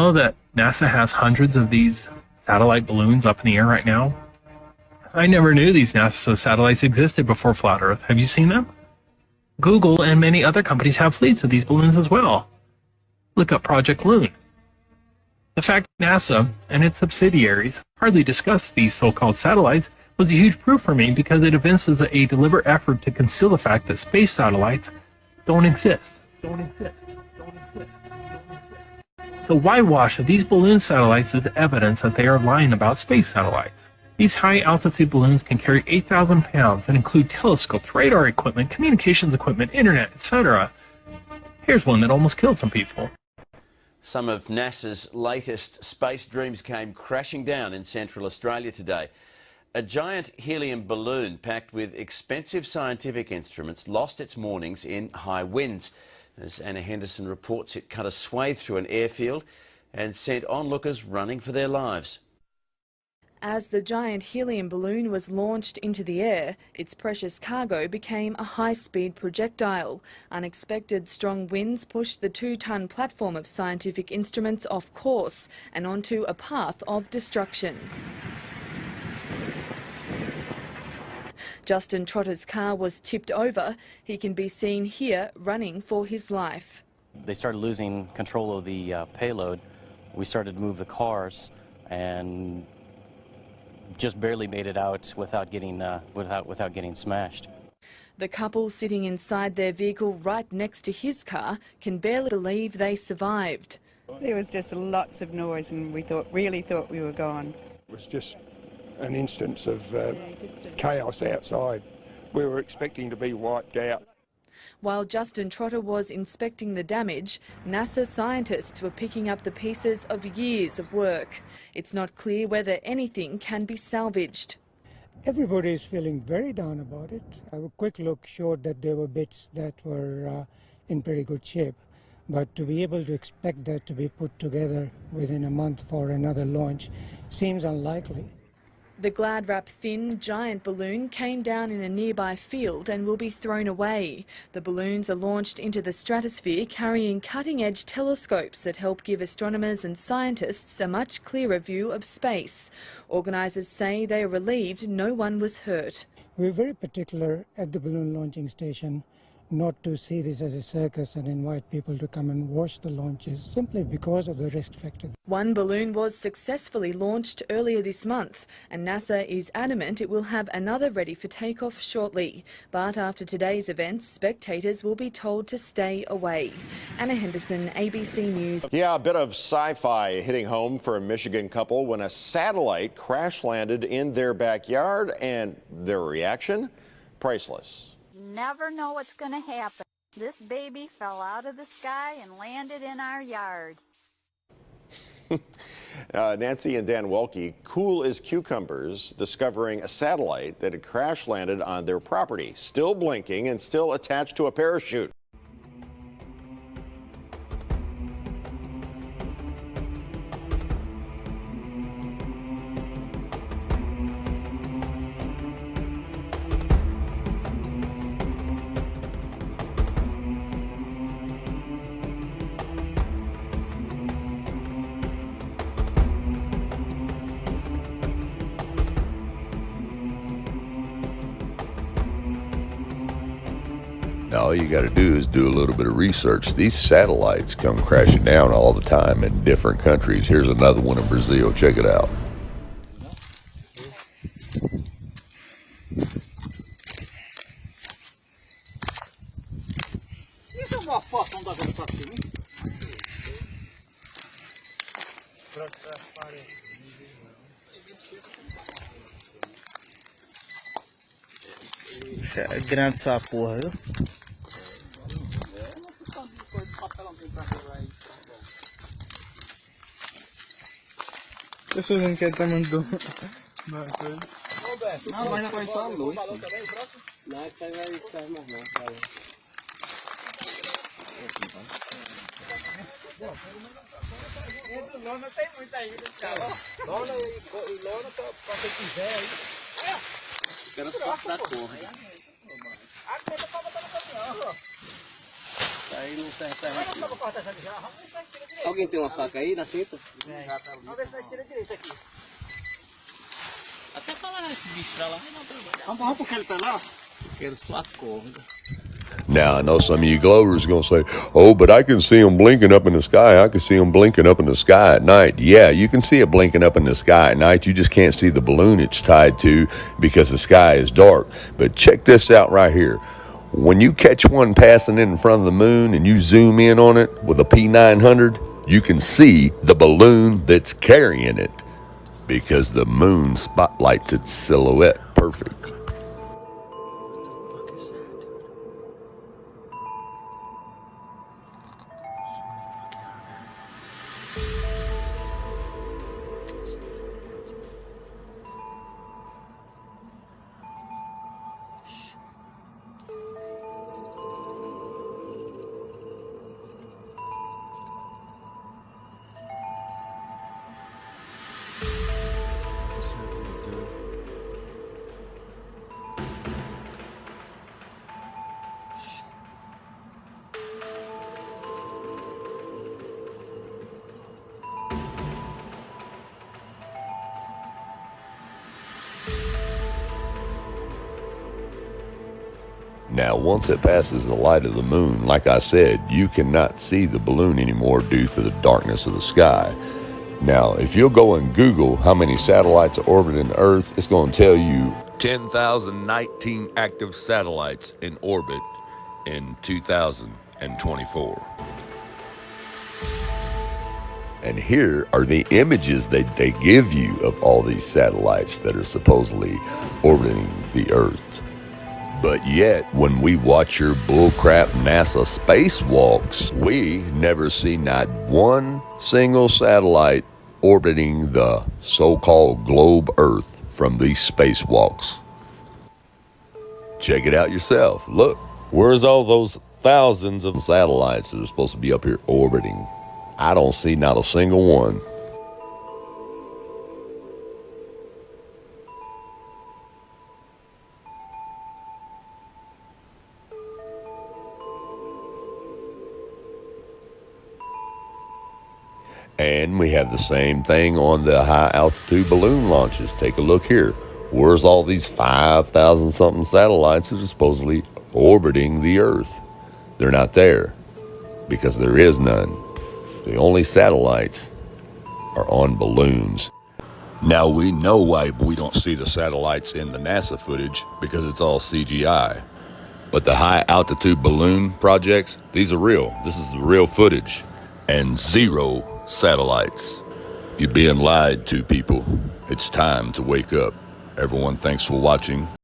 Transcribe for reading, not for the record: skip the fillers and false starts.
Know that NASA has hundreds of these satellite balloons up in the air right now? I never knew these NASA satellites existed before Flat Earth. Have you seen them? Google and many other companies have fleets of these balloons as well. Look up Project Loon. The fact that NASA and its subsidiaries hardly discuss these so-called satellites was a huge proof for me because it evinces a deliberate effort to conceal the fact that space satellites don't exist. The whitewash of these balloon satellites is evidence that they are lying about space satellites. These high-altitude balloons can carry 8,000 pounds and include telescopes, radar equipment, communications equipment, internet, etc. Here's one that almost killed some people. Some of NASA's latest space dreams came crashing down in Central Australia today. A giant helium balloon packed with expensive scientific instruments lost its moorings in high winds. As Anna Henderson reports, it cut a swathe through an airfield and sent onlookers running for their lives. As the giant helium balloon was launched into the air, its precious cargo became a high-speed projectile. Unexpected strong winds pushed the 2-ton platform of scientific instruments off course and onto a path of destruction. Justin Trotter's car was tipped over. He can be seen here running for his life. They started losing control of the payload. We started to move the cars and just barely made it out without getting smashed. The couple sitting inside their vehicle right next to his car can barely believe they survived. There was just lots of noise and we really thought we were gone. It was just an instance of chaos outside. We were expecting to be wiped out. While Justin Trotter was inspecting the damage, NASA scientists were picking up the pieces of years of work. It's not clear whether anything can be salvaged. Everybody is feeling very down about it. A quick look showed that there were bits that were in pretty good shape. But to be able to expect that to be put together within a month for another launch seems unlikely. The Gladwrap thin, giant balloon came down in a nearby field and will be thrown away. The balloons are launched into the stratosphere carrying cutting-edge telescopes that help give astronomers and scientists a much clearer view of space. Organisers say they are relieved no one was hurt. We're very particular at the balloon launching station not to see this as a circus and invite people to come and watch the launches simply because of the risk factor. One balloon was successfully launched earlier this month and NASA is adamant it will have another ready for takeoff shortly. But after today's events, spectators will be told to stay away. Anna Henderson, ABC News. Yeah, a bit of sci-fi hitting home for a Michigan couple when a satellite crash landed in their backyard and their reaction, priceless. Never know what's going to happen. This baby fell out of the sky and landed in our yard. Nancy and Dan Welke, cool as cucumbers, discovering a satellite that had crash landed on their property, still blinking and still attached to a parachute. All you got to do is do a little bit of research. These satellites come crashing down all the time in different countries. Here's another one in Brazil. Check it out. É grande essa porra, viu? Eu sou um que tá mandando. Não, mas não vai só a luz. Não, isso aí vai sair mais não, cara. Lona tem muita ainda, cara. Lona e lona pra quem quiser aí. Eu quero só da porra. A conta pra botar no caminhão, ó. Aí não serve terra aqui. Alguém tem uma faca aí na cinta? Vamos ver se nós tira direito aqui. Até falar esse bicho pra lá. Vamos puxar ele pra lá. Quero só a corda. Now, I know some of you Glovers are going to say, oh, but I can see them blinking up in the sky. I can see them blinking up in the sky at night. Yeah, you can see it blinking up in the sky at night. You just can't see the balloon it's tied to because the sky is dark. But check this out right here. When you catch one passing in front of the moon and you zoom in on it with a P900, you can see the balloon that's carrying it because the moon spotlights its silhouette perfect. Now, once it passes the light of the moon, like I said, you cannot see the balloon anymore due to the darkness of the sky. Now, if you'll go and Google how many satellites are orbiting Earth, it's going to tell you 10,019 active satellites in orbit in 2024. And here are the images that they give you of all these satellites that are supposedly orbiting the Earth. But yet, when we watch your bullcrap NASA spacewalks, we never see not one single satellite orbiting the so-called globe Earth from these spacewalks. Check it out yourself. Look, where's all those thousands of satellites that are supposed to be up here orbiting? I don't see not a single one. And we have the same thing on the high altitude balloon launches. Take a look here. Where's all these 5,000 something satellites that are supposedly orbiting the Earth? They're not there because there is none. The only satellites are on balloons. Now we know why we don't see the satellites in the NASA footage because it's all CGI. But the high altitude balloon projects, these are real. This is the real footage. And zero satellites. You're being lied to, people. It's time to wake up. Everyone, thanks for watching.